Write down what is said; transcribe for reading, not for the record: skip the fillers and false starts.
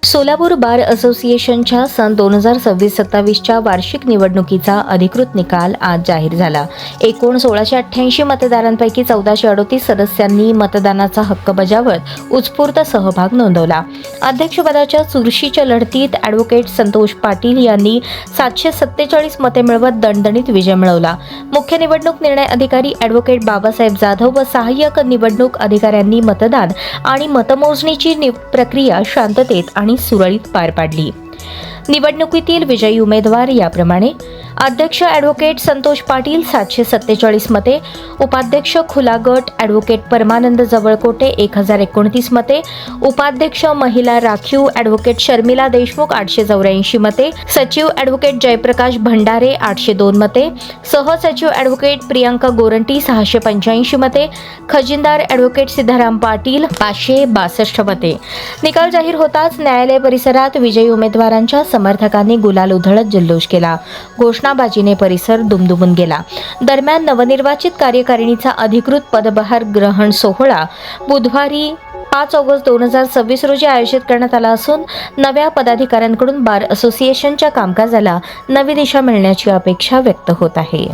सोलापूर बार असोसिएशनच्या सन 2026-27च्या वार्षिक निवडणुकीचा अधिकृत निकाल आज जाहीर झाला. एकूण 1688 मतदारांपैकी 1438 सदस्यांनी मतदानाचा हक्क बजावत उत्स्फूर्त सहभाग नोंदवला. अध्यक्षपदाच्या चुरशीच्या लढतीत ॲडव्होकेट संतोष पाटील यांनी 747 मते मिळवत दणदणीत विजय मिळवला. मुख्य निवडणूक निर्णय अधिकारी ॲडव्होकेट बाबासाहेब जाधव व सहाय्यक निवडणूक अधिकाऱ्यांनी मतदान आणि मतमोजणीची प्रक्रिया शांततेत आणि सुरळीत पार पाडली. निवडणुकीतील विजयी उमेदवार याप्रमाणे: अध्यक्ष ॲडव्होकेट संतोष पाटील 747 मते, उपाध्यक्ष खुला गट ॲडव्होकेट परमानंद जवळकोटे 1029 मते, उपाध्यक्ष महिला राखीव ॲडव्होकेट शर्मिला देशमुख 884 मते, सचिव ॲडव्होकेट जयप्रकाश भंडारे 802 मते, सहसचिव ॲडव्होकेट प्रियांका गोरंटी 685 मते, खजिनदार ॲडव्होकेट सिद्धाराम पाटील 562 मते. निकाल जाहीर होताच न्यायालय परिसरात विजयी उमेदवारांच्या समर्थकांनी गुलाल उधळत जल्लोष केला. घोषणाबाजीने परिसर दुमदुमून गेला. दरम्यान नवनिर्वाचित कार्यकारिणीचा अधिकृत पदभार ग्रहण सोहळा बुधवारी 5 ऑगस्ट 2026 रोजी आयोजित करण्यात आला असून नव्या पदाधिकाऱ्यांकडून बार असोसिएशनच्या कामकाजाला नवी दिशा मिळण्याची अपेक्षा व्यक्त होत आहे.